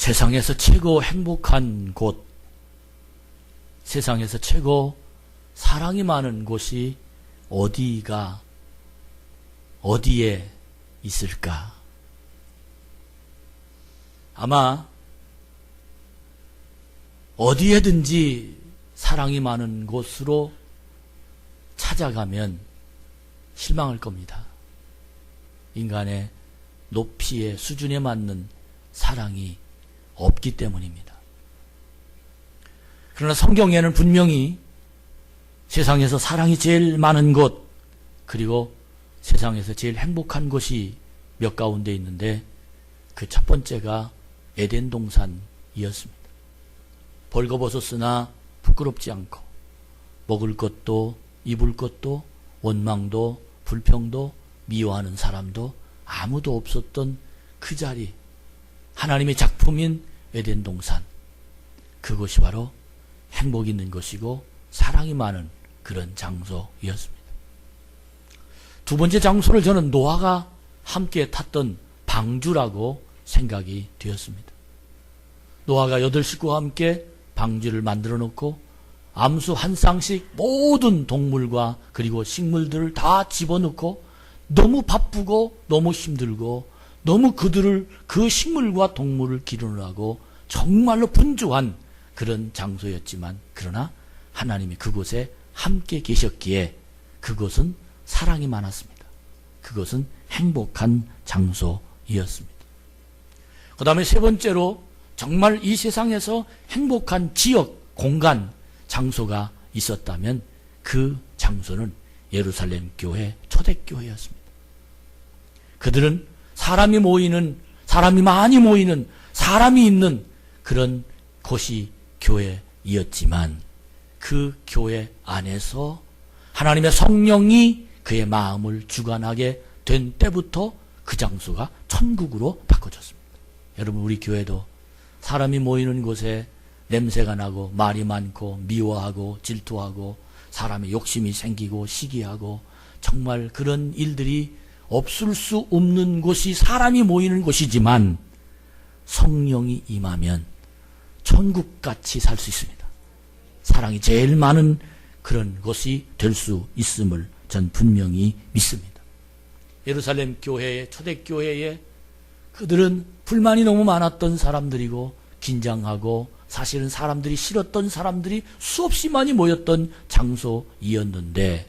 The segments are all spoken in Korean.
세상에서 최고 행복한 곳, 세상에서 최고 사랑이 많은 곳이 어디에 있을까? 아마 어디에든지 사랑이 많은 곳으로 찾아가면 실망할 겁니다. 인간의 높이의 수준에 맞는 사랑이 없기 때문입니다. 그러나 성경에는 분명히 세상에서 사랑이 제일 많은 곳, 그리고 세상에서 제일 행복한 곳이 몇 가운데 있는데 그 첫 번째가 에덴 동산이었습니다. 벌거벗었으나 부끄럽지 않고 먹을 것도 입을 것도 원망도 불평도 미워하는 사람도 아무도 없었던 그 자리, 하나님의 작품인 에덴 동산, 그곳이 바로 행복이 있는 것이고 사랑이 많은 그런 장소였습니다. 두 번째 장소를 저는 노아가 함께 탔던 방주라고 생각이 되었습니다. 노아가 8식구와 함께 방주를 만들어 놓고 암수 한 쌍씩 모든 동물과 그리고 식물들을 다 집어넣고 너무 바쁘고 너무 힘들고 너무 그 식물과 동물을 기르느라고 정말로 분주한 그런 장소였지만, 그러나 하나님이 그곳에 함께 계셨기에 그곳은 사랑이 많았습니다. 그것은 행복한 장소였습니다. 그 다음에 세 번째로 정말 이 세상에서 행복한 지역, 공간, 장소가 있었다면 그 장소는 예루살렘 교회, 초대교회였습니다. 그들은 사람이 많이 모이는, 사람이 있는 그런 곳이 교회이었지만 그 교회 안에서 하나님의 성령이 그의 마음을 주관하게 된 때부터 그 장소가 천국으로 바꿔졌습니다. 여러분, 우리 교회도 사람이 모이는 곳에 냄새가 나고 말이 많고 미워하고 질투하고 사람의 욕심이 생기고 시기하고 정말 그런 일들이 없을 수 없는 곳이 사람이 모이는 곳이지만 성령이 임하면 천국같이 살 수 있습니다. 사랑이 제일 많은 그런 곳이 될 수 있음을 전 분명히 믿습니다. 예루살렘 교회의, 초대교회에 그들은 불만이 너무 많았던 사람들이고 긴장하고 사실은 사람들이 싫었던 사람들이 수없이 많이 모였던 장소이었는데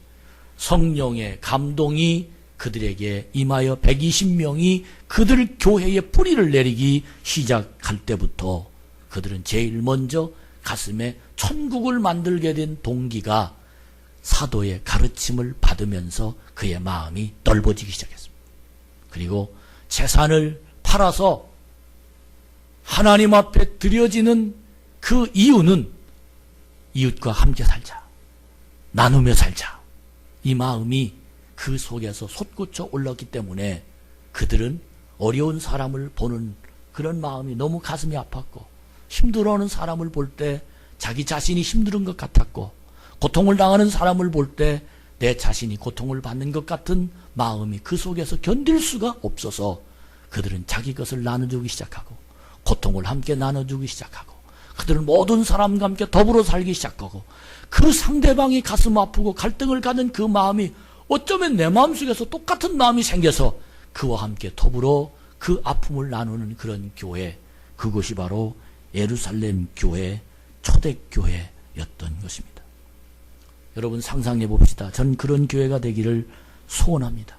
성령의 감동이 그들에게 임하여 120명이 그들 교회에 뿌리를 내리기 시작할 때부터 그들은 제일 먼저 가슴에 천국을 만들게 된 동기가 사도의 가르침을 받으면서 그의 마음이 넓어지기 시작했습니다. 그리고 재산을 팔아서 하나님 앞에 드려지는 그 이유는 이웃과 함께 살자, 나누며 살자, 이 마음이 그 속에서 솟구쳐 올랐기 때문에 그들은 어려운 사람을 보는 그런 마음이 너무 가슴이 아팠고 힘들어하는 사람을 볼 때 자기 자신이 힘든 것 같았고 고통을 당하는 사람을 볼 때 내 자신이 고통을 받는 것 같은 마음이 그 속에서 견딜 수가 없어서 그들은 자기 것을 나눠주기 시작하고 고통을 함께 나눠주기 시작하고 그들은 모든 사람과 함께 더불어 살기 시작하고 그 상대방이 가슴 아프고 갈등을 갖는 그 마음이 어쩌면 내 마음속에서 똑같은 마음이 생겨서 그와 함께 더불어 그 아픔을 나누는 그런 교회, 그것이 바로 예루살렘 교회, 초대교회였던 것입니다. 여러분 상상해 봅시다. 전 그런 교회가 되기를 소원합니다.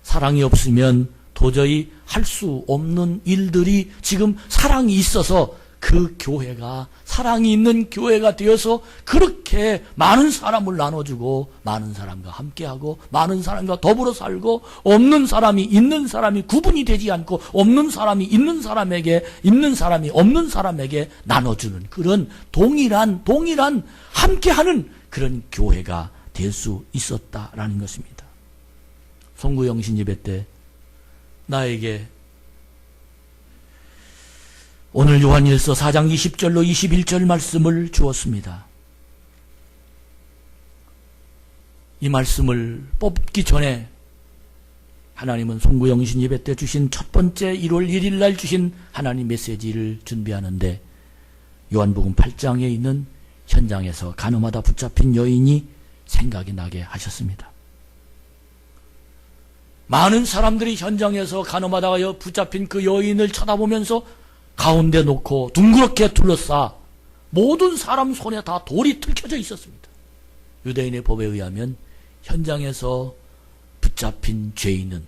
사랑이 없으면 도저히 할 수 없는 일들이 지금 사랑이 있어서 그 교회가 사랑이 있는 교회가 되어서 그렇게 많은 사람을 나눠주고 많은 사람과 함께하고 많은 사람과 더불어 살고 없는 사람이 있는 사람이 구분이 되지 않고 없는 사람이 있는 사람에게 있는 사람이 없는 사람에게 나눠주는 그런 동일한 함께하는 그런 교회가 될 수 있었다라는 것입니다. 송구영신 예배 때 나에게 오늘 요한일서 4장 20절로 21절 말씀을 주었습니다. 이 말씀을 뽑기 전에 하나님은 송구영신 예배 때 주신 첫 번째 1월 1일 날 주신 하나님 메시지를 준비하는데 요한복음 8장에 있는 현장에서 가늠하다 붙잡힌 여인이 생각이 나게 하셨습니다. 많은 사람들이 현장에서 가늠하다가 붙잡힌 그 여인을 쳐다보면서 가운데 놓고 둥그렇게 둘러싸 모든 사람 손에 다 돌이 틀켜져 있었습니다. 유대인의 법에 의하면 현장에서 붙잡힌 죄인은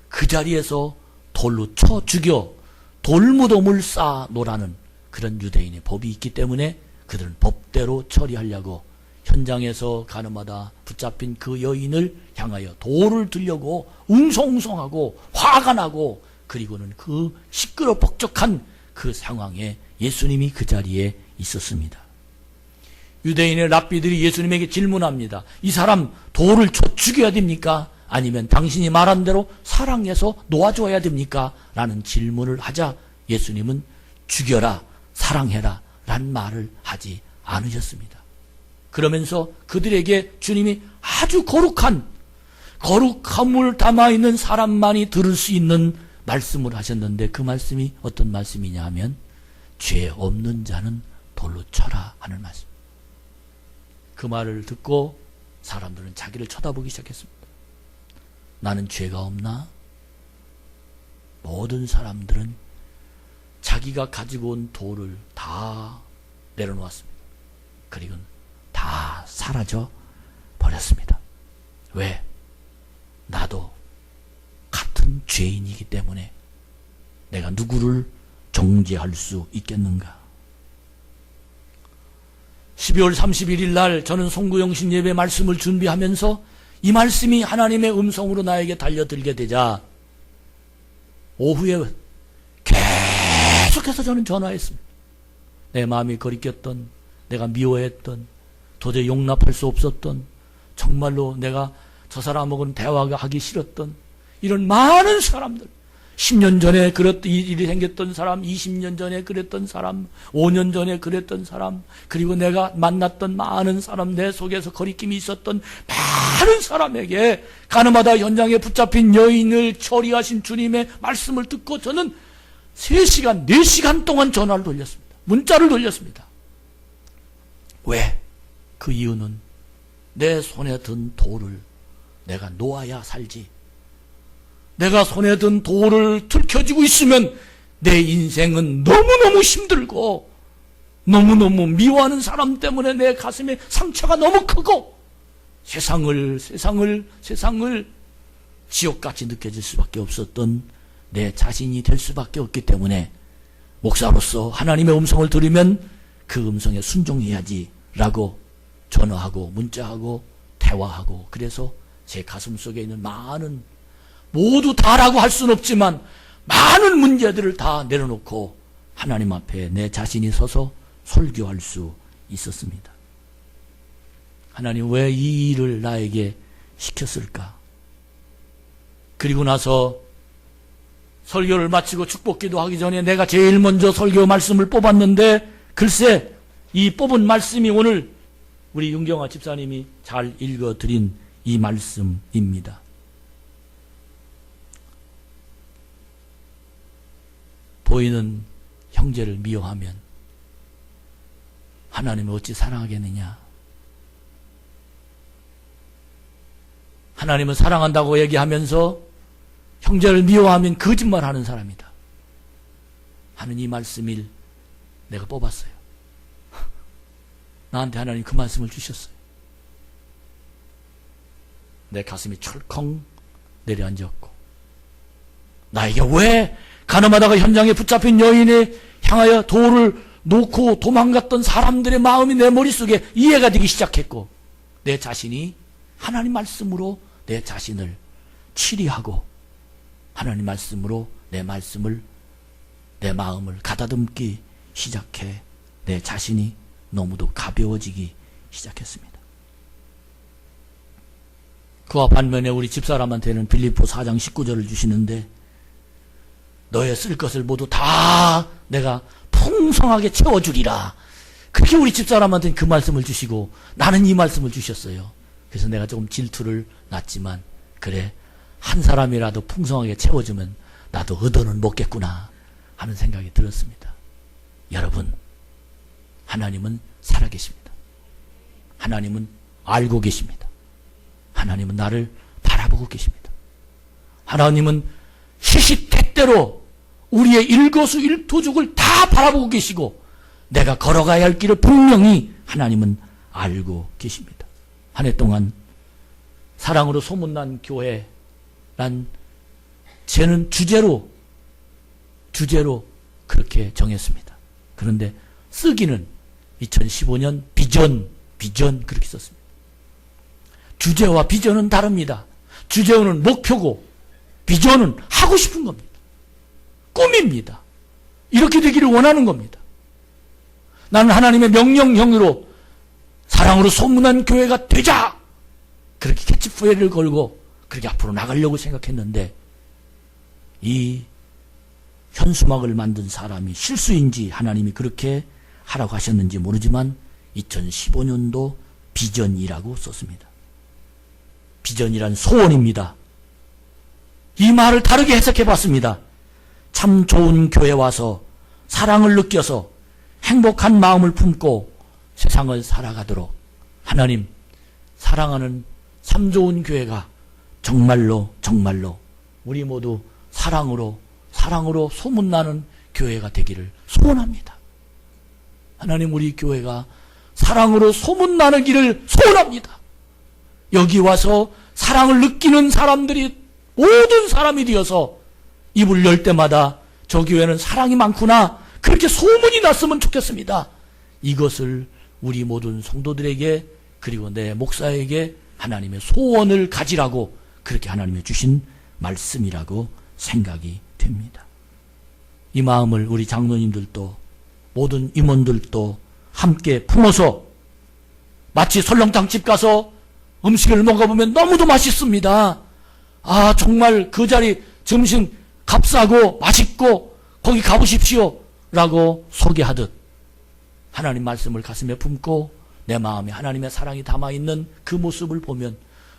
그 자리에서 돌로 쳐 죽여 돌무덤을 쌓아 놓으라는 그런 유대인의 법이 있기 때문에 그들은 법대로 처리하려고 현장에서 가늠하다 붙잡힌 그 여인을 향하여 돌을 들려고 웅성웅성하고 화가 나고 그리고는 그 시끄러 벅적한 그 상황에 예수님이 그 자리에 있었습니다. 유대인의 랍비들이 예수님에게 질문합니다. 이 사람 돌을 쳐 죽여야 됩니까? 아니면 당신이 말한 대로 사랑해서 놓아줘야 됩니까? 라는 질문을 하자 예수님은 죽여라, 사랑해라 라는 말을 하지 않으셨습니다. 그러면서 그들에게 주님이 아주 거룩함을 담아있는 사람만이 들을 수 있는 말씀을 하셨는데 그 말씀이 어떤 말씀이냐 하면 죄 없는 자는 돌로 쳐라 하는 말씀. 그 말을 듣고 사람들은 자기를 쳐다보기 시작했습니다. 나는 죄가 없나? 모든 사람들은 자기가 가지고 온 돌을 다 내려놓았습니다. 그리고 다 사라져 버렸습니다. 왜? 나도 같은 죄인이기 때문에 내가 누구를 정죄할 수 있겠는가? 12월 31일 날 저는 송구영신 예배 말씀을 준비하면서 이 말씀이 하나님의 음성으로 나에게 달려들게 되자 오후에 계속해서 저는 전화했습니다. 내 마음이 거리꼈던, 내가 미워했던, 도저히 용납할 수 없었던, 정말로 내가 저 사람하고는 대화가 하기 싫었던 이런 많은 사람들, 10년 전에 그랬던 일이 생겼던 사람, 20년 전에 그랬던 사람, 5년 전에 그랬던 사람, 그리고 내가 만났던 많은 사람, 내 속에서 거리낌이 있었던 많은 사람에게 가늠하다 현장에 붙잡힌 여인을 처리하신 주님의 말씀을 듣고 저는 3시간, 4시간 동안 전화를 돌렸습니다. 문자를 돌렸습니다. 왜? 그 이유는 내 손에 든 돌을 내가 놓아야 살지. 내가 손에 든 돌을 틀켜지고 있으면 내 인생은 너무너무 힘들고 너무너무 미워하는 사람 때문에 내 가슴에 상처가 너무 크고 세상을 지옥같이 느껴질 수밖에 없었던 내 자신이 될 수밖에 없기 때문에 목사로서 하나님의 음성을 들으면 그 음성에 순종해야지 라고 전화하고 문자하고 대화하고 그래서 제 가슴 속에 있는 많은 모두 다라고 할 수는 없지만 많은 문제들을 다 내려놓고 하나님 앞에 내 자신이 서서 설교할 수 있었습니다. 하나님 왜 이 일을 나에게 시켰을까? 그리고 나서 설교를 마치고 축복기도 하기 전에 내가 제일 먼저 설교 말씀을 뽑았는데 글쎄 이 뽑은 말씀이 오늘 우리 윤경아 집사님이 잘 읽어드린 이 말씀입니다. 보이는 형제를 미워하면 하나님을 어찌 사랑하겠느냐? 하나님은 사랑한다고 얘기하면서 형제를 미워하면 거짓말하는 사람이다 하는 이 말씀을 내가 뽑았어요. 나한테 하나님 그 말씀을 주셨어요. 내 가슴이 철컹 내려앉았고 나에게 왜 가늠하다가 현장에 붙잡힌 여인에 향하여 돌을 놓고 도망갔던 사람들의 마음이 내 머릿속에 이해가 되기 시작했고 내 자신이 하나님 말씀으로 내 자신을 치리하고 하나님 말씀으로 내 마음을 가다듬기 시작해 내 자신이 너무도 가벼워지기 시작했습니다. 그와 반면에 우리 집사람한테는 빌립보 4장 19절을 주시는데 너의 쓸 것을 모두 다 내가 풍성하게 채워주리라. 그렇게 우리 집사람한테는 그 말씀을 주시고 나는 이 말씀을 주셨어요. 그래서 내가 조금 질투를 났지만 그래 한 사람이라도 풍성하게 채워주면 나도 얻어는 먹겠구나 하는 생각이 들었습니다. 여러분, 하나님은 살아계십니다. 하나님은 알고 계십니다. 하나님은 나를 바라보고 계십니다. 하나님은 시시때때로 우리의 일거수일투족을 다 바라보고 계시고 내가 걸어가야 할 길을 분명히 하나님은 알고 계십니다. 한 해 동안 사랑으로 소문난 교회란 저는 주제로 그렇게 정했습니다. 그런데 쓰기는 2015년 비전 그렇게 썼습니다. 주제와 비전은 다릅니다. 주제는 목표고 비전은 하고 싶은 겁니다. 꿈입니다. 이렇게 되기를 원하는 겁니다. 나는 하나님의 명령형으로 사랑으로 소문난 교회가 되자! 그렇게 캐치프레이즈를 걸고 그렇게 앞으로 나가려고 생각했는데 이 현수막을 만든 사람이 실수인지 하나님이 그렇게 하라고 하셨는지 모르지만 2015년도 비전이라고 썼습니다. 비전이란 소원입니다. 이 말을 다르게 해석해 봤습니다. 참 좋은 교회 와서 사랑을 느껴서 행복한 마음을 품고 세상을 살아가도록 하나님, 사랑하는 참 좋은 교회가 정말로 우리 모두 사랑으로 소문나는 교회가 되기를 소원합니다. 하나님, 우리 교회가 사랑으로 소문나는 길을 소원합니다. 여기 와서 사랑을 느끼는 사람들이 모든 사람이 되어서 입을 열 때마다 저 교회는 사랑이 많구나, 그렇게 소문이 났으면 좋겠습니다. 이것을 우리 모든 성도들에게 그리고 내 목사에게 하나님의 소원을 가지라고 그렇게 하나님이 주신 말씀이라고 생각이 됩니다. 이 마음을 우리 장로님들도 모든 임원들도 함께 품어서 마치 설렁탕집 가서 음식을 먹어보면 너무도 맛있습니다. 아, 정말 그 자리 점심 값싸고 맛있고 거기 가보십시오 라고 소개하듯 하나님 말씀을 가슴에 품고 내 마음에 하나님의 사랑이 담아있는 그 모습을 보면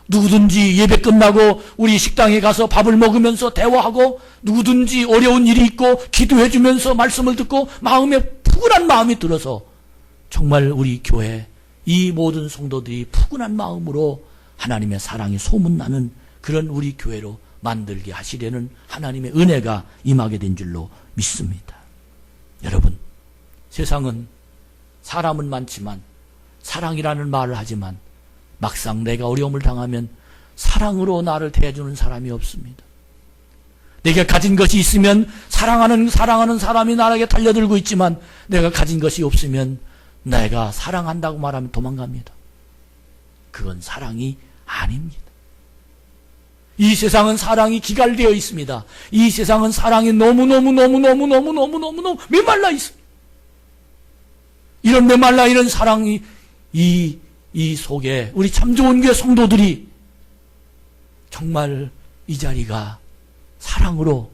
누구든지 예배 끝나고 우리 식당에 가서 밥을 먹으면서 대화하고 누구든지 어려운 일이 있고 기도해 주면서 말씀을 듣고 마음에 푸근한 마음이 들어서 정말 우리 교회 이 모든 성도들이 푸근한 마음으로 하나님의 사랑이 소문나는 그런 우리 교회로 만들게 하시려는 하나님의 은혜가 임하게 된 줄로 믿습니다. 여러분, 세상은 사람은 많지만 사랑이라는 말을 하지만 막상 내가 어려움을 당하면 사랑으로 나를 대해주는 사람이 없습니다. 내가 가진 것이 있으면 사랑하는 사람이 나에게 달려들고 있지만 내가 가진 것이 없으면 내가 사랑한다고 말하면 도망갑니다. 그건 사랑이 아닙니다. 이 세상은 사랑이 기갈되어 있습니다. 이 세상은 사랑이 너무너무 메말라 있습니다. 이런 메말라 있는 사랑이 이 속에 우리 참 좋은 교회 성도들이 정말 이 자리가 사랑으로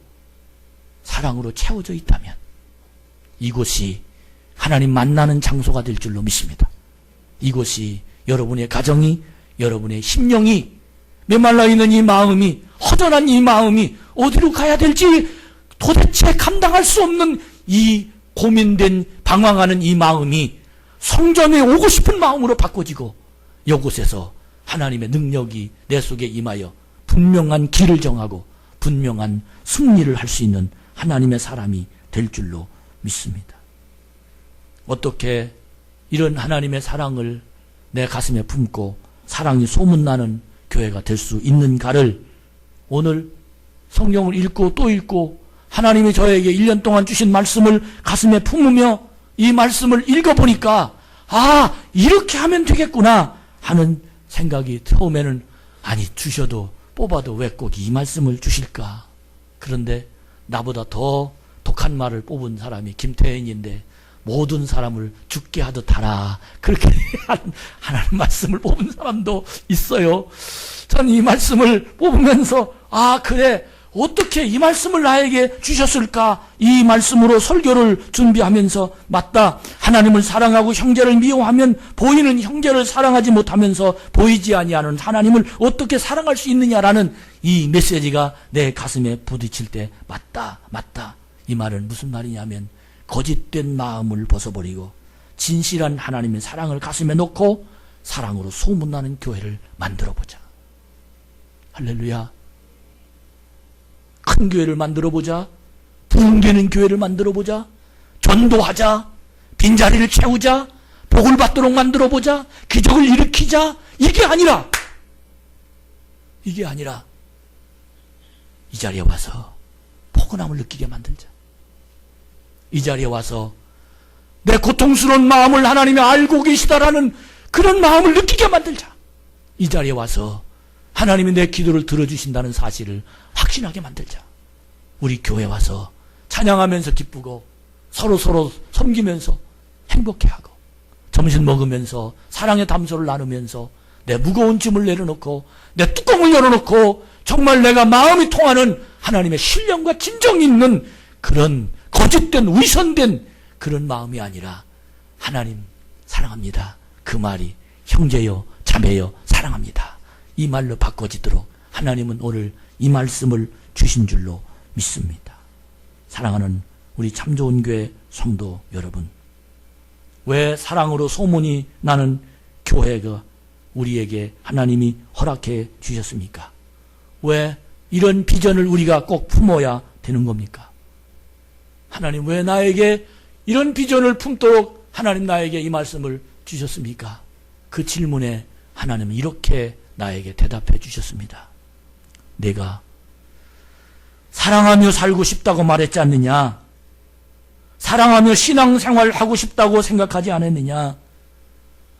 채워져 있다면 이곳이 하나님 만나는 장소가 될 줄로 믿습니다. 이곳이 여러분의 가정이, 여러분의 심령이 메말라 있는 이 마음이, 허전한 이 마음이 어디로 가야 될지 도대체 감당할 수 없는 이 고민된 방황하는 이 마음이 성전에 오고 싶은 마음으로 바꿔지고 이곳에서 하나님의 능력이 내 속에 임하여 분명한 길을 정하고 분명한 승리를 할 수 있는 하나님의 사람이 될 줄로 믿습니다. 어떻게 이런 하나님의 사랑을 내 가슴에 품고 사랑이 소문나는 교회가 될 수 있는가를 오늘 성경을 읽고 또 읽고 하나님이 저에게 1년 동안 주신 말씀을 가슴에 품으며 이 말씀을 읽어보니까 아, 이렇게 하면 되겠구나 하는 생각이 처음에는 아니 주셔도 뽑아도 왜 꼭 이 말씀을 주실까. 그런데 나보다 더 독한 말을 뽑은 사람이 김태현인데 모든 사람을 죽게 하듯 하라 그렇게 하나님 말씀을 뽑은 사람도 있어요. 전 이 말씀을 뽑으면서 아 그래 어떻게 이 말씀을 나에게 주셨을까? 이 말씀으로 설교를 준비하면서 맞다. 하나님을 사랑하고 형제를 미워하면 보이는 형제를 사랑하지 못하면서 보이지 아니하는 하나님을 어떻게 사랑할 수 있느냐라는 이 메시지가 내 가슴에 부딪힐 때 맞다. 이 말은 무슨 말이냐면 거짓된 마음을 벗어버리고 진실한 하나님의 사랑을 가슴에 놓고 사랑으로 소문나는 교회를 만들어보자. 할렐루야. 큰 교회를 만들어보자. 부흥되는 교회를 만들어보자. 전도하자. 빈자리를 채우자. 복을 받도록 만들어보자. 기적을 일으키자. 이게 아니라 이 자리에 와서 포근함을 느끼게 만들자. 이 자리에 와서 내 고통스러운 마음을 하나님이 알고 계시다라는 그런 마음을 느끼게 만들자. 이 자리에 와서 하나님이 내 기도를 들어주신다는 사실을 확신하게 만들자. 우리 교회 와서 찬양하면서 기쁘고 서로 섬기면서 행복해하고 점심 먹으면서 사랑의 담소를 나누면서 내 무거운 짐을 내려놓고 내 뚜껑을 열어놓고 정말 내가 마음이 통하는 하나님의 신령과 진정이 있는 그런 거짓된 위선된 그런 마음이 아니라 하나님 사랑합니다. 그 말이 형제여 자매여 사랑합니다. 이 말로 바꿔지도록 하나님은 오늘 이 말씀을 주신 줄로 믿습니다. 사랑하는 우리 참 좋은 교회 성도 여러분, 왜 사랑으로 소문이 나는 교회가 우리에게 하나님이 허락해 주셨습니까? 왜 이런 비전을 우리가 꼭 품어야 되는 겁니까? 하나님 왜 나에게 이런 비전을 품도록 하나님 나에게 이 말씀을 주셨습니까? 그 질문에 하나님은 이렇게 나에게 대답해 주셨습니다. 내가 사랑하며 살고 싶다고 말했지 않느냐? 사랑하며 신앙생활 하고 싶다고 생각하지 않았느냐?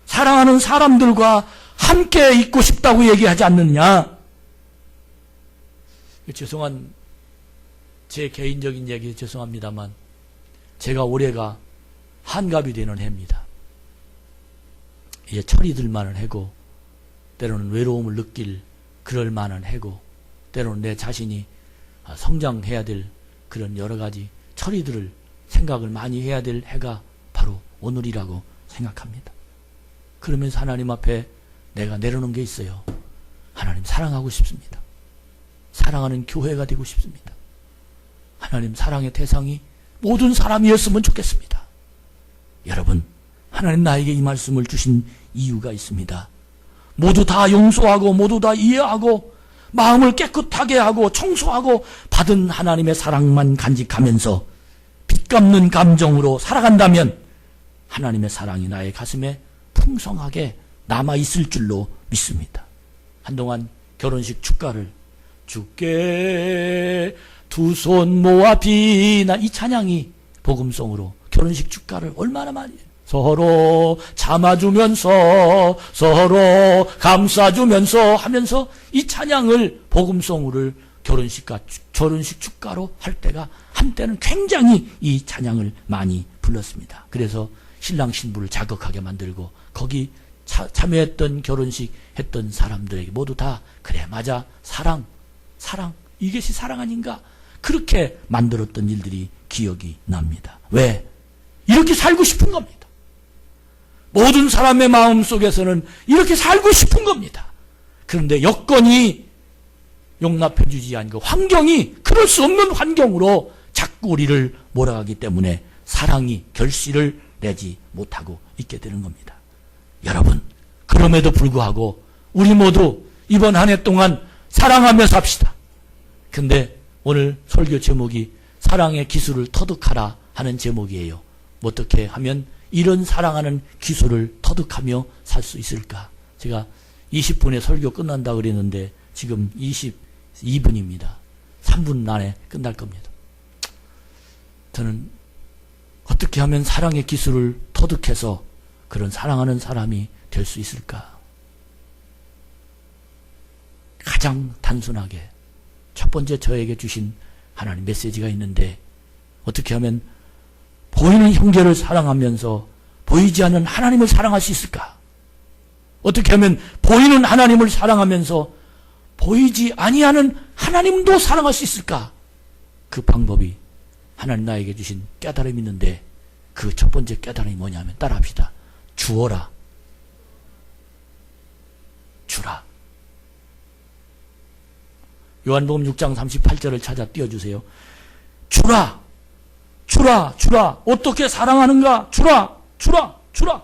사랑하는 사람들과 함께 있고 싶다고 얘기하지 않느냐? 죄송한 제 개인적인 얘기 죄송합니다만 제가 올해가 한갑이 되는 해입니다. 이제 철이 들 만한 해고 때로는 외로움을 느낄 그럴 만한 해고 때로는 내 자신이 성장해야 될 그런 여러 가지 철이 들 생각을 많이 해야 될 해가 바로 오늘이라고 생각합니다. 그러면서 하나님 앞에 내가 내려놓은 게 있어요. 하나님 사랑하고 싶습니다. 사랑하는 교회가 되고 싶습니다. 하나님 사랑의 대상이 모든 사람이었으면 좋겠습니다. 여러분, 하나님 나에게 이 말씀을 주신 이유가 있습니다. 모두 다 용서하고 모두 다 이해하고 마음을 깨끗하게 하고 청소하고 받은 하나님의 사랑만 간직하면서 빚갚는 감정으로 살아간다면 하나님의 사랑이 나의 가슴에 풍성하게 남아있을 줄로 믿습니다. 한동안 결혼식 축가를 주께 두 손 모아 비나 이 찬양이 복음송으로 결혼식 축가를 얼마나 많이 서로 참아주면서 서로 감싸주면서 하면서 이 찬양을 복음송을 결혼식 축가로 할 때가 한때는 굉장히 이 찬양을 많이 불렀습니다. 그래서 신랑 신부를 자극하게 만들고 거기 참여했던 결혼식 했던 사람들에게 모두 다 그래 맞아 사랑 이것이 사랑 아닌가 그렇게 만들었던 일들이 기억이 납니다. 왜? 이렇게 살고 싶은 겁니다. 모든 사람의 마음속에서는 이렇게 살고 싶은 겁니다. 그런데 여건이 용납해 주지 않고 환경이 그럴 수 없는 환경으로 자꾸 우리를 몰아가기 때문에 사랑이 결실을 내지 못하고 있게 되는 겁니다. 여러분, 그럼에도 불구하고 우리 모두 이번 한 해 동안 사랑하며 삽시다. 근데 오늘 설교 제목이 사랑의 기술을 터득하라 하는 제목이에요. 어떻게 하면 이런 사랑하는 기술을 터득하며 살 수 있을까? 제가 20분에 설교 끝난다 그랬는데 지금 22분입니다. 3분 안에 끝날 겁니다. 저는 어떻게 하면 사랑의 기술을 터득해서 그런 사랑하는 사람이 될 수 있을까? 가장 단순하게 첫 번째 저에게 주신 하나님 메시지가 있는데 어떻게 하면 보이는 형제를 사랑하면서 보이지 않는 하나님을 사랑할 수 있을까? 어떻게 하면 보이는 하나님을 사랑하면서 보이지 아니하는 하나님도 사랑할 수 있을까? 그 방법이 하나님 나에게 주신 깨달음이 있는데 그 첫 번째 깨달음이 뭐냐면 따라합시다. 주어라. 주라. 요한복음 6장 38절을 찾아 띄워주세요. 주라. 주라. 주라. 어떻게 사랑하는가? 주라. 주라. 주라.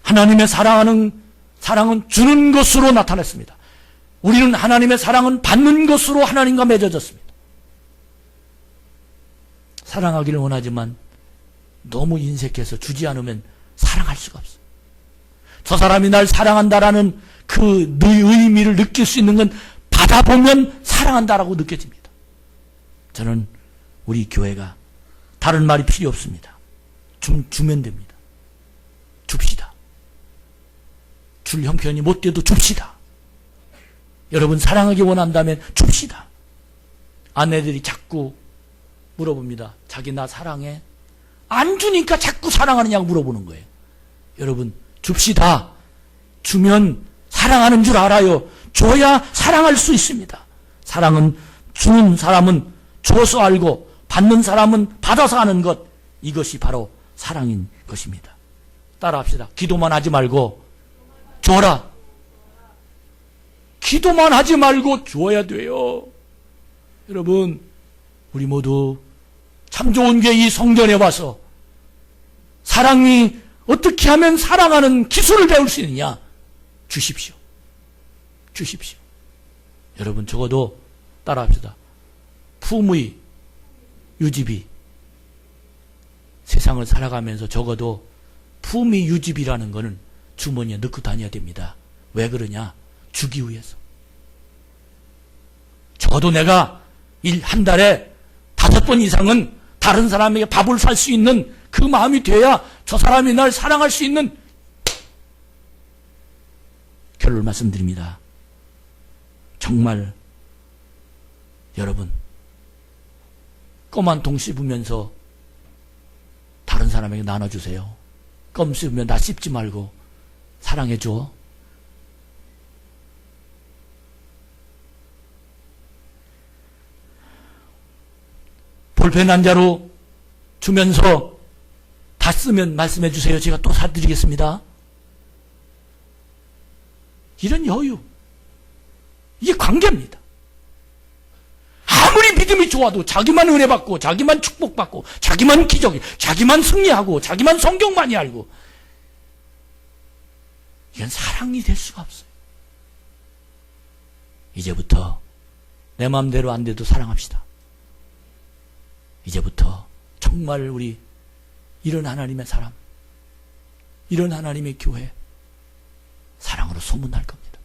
하나님의 사랑은 주는 것으로 나타났습니다. 우리는 하나님의 사랑은 받는 것으로 하나님과 맺어졌습니다. 사랑하기를 원하지만 너무 인색해서 주지 않으면 사랑할 수가 없어요. 저 사람이 날 사랑한다라는 그 의미를 느낄 수 있는 건 받아보면 사랑한다라고 느껴집니다. 저는 우리 교회가 다른 말이 필요 없습니다. 주면 됩니다. 줍시다. 줄 형편이 못 돼도 줍시다. 여러분 사랑하기 원한다면 줍시다. 아내들이 자꾸 물어봅니다. 자기 나 사랑해? 안 주니까 자꾸 사랑하느냐고 물어보는 거예요. 여러분 줍시다. 주면 사랑하는 줄 알아요. 줘야 사랑할 수 있습니다. 사랑은 주는 사람은 줘서 알고 받는 사람은 받아서 하는 것, 이것이 바로 사랑인 것입니다. 따라합시다. 기도만 하지 말고 줘라. 기도만 하지 말고 줘야 돼요. 여러분 우리 모두 참 좋은 게 이 성전에 와서 사랑이 어떻게 하면 사랑하는 기술을 배울 수 있느냐? 주십시오. 주십시오. 여러분 적어도 따라합시다. 품의 유지비. 세상을 살아가면서 적어도 품의 유지비라는 거는 주머니에 넣고 다녀야 됩니다. 왜 그러냐? 주기 위해서. 적어도 내가 한 달에 5번 이상은 다른 사람에게 밥을 살 수 있는 그 마음이 돼야 저 사람이 날 사랑할 수 있는. 결론 말씀드립니다. 정말 여러분 껌 한 통 씹으면서 다른 사람에게 나눠주세요. 껌 씹으면 나 씹지 말고 사랑해줘. 볼펜 한 자루 주면서 다 쓰면 말씀해 주세요. 제가 또 사드리겠습니다. 이런 여유, 이게 관계입니다. 아무리 믿음이 좋아도 자기만 은혜 받고 자기만 축복받고 자기만 기적, 자기만 승리하고 자기만 성경 많이 알고 이건 사랑이 될 수가 없어요. 이제부터 내 마음대로 안 돼도 사랑합시다. 이제부터 정말 우리 이런 하나님의 사람, 이런 하나님의 교회 사랑으로 소문날 겁니다.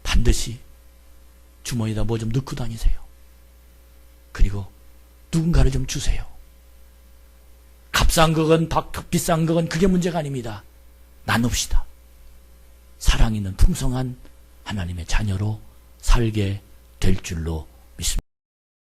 반드시 주머니에다 뭐 좀 넣고 다니세요. 그리고 누군가를 좀 주세요. 값싼 거건 비싼 거건 그게 문제가 아닙니다. 나눕시다. 사랑 있는 풍성한 하나님의 자녀로 살게 될 줄로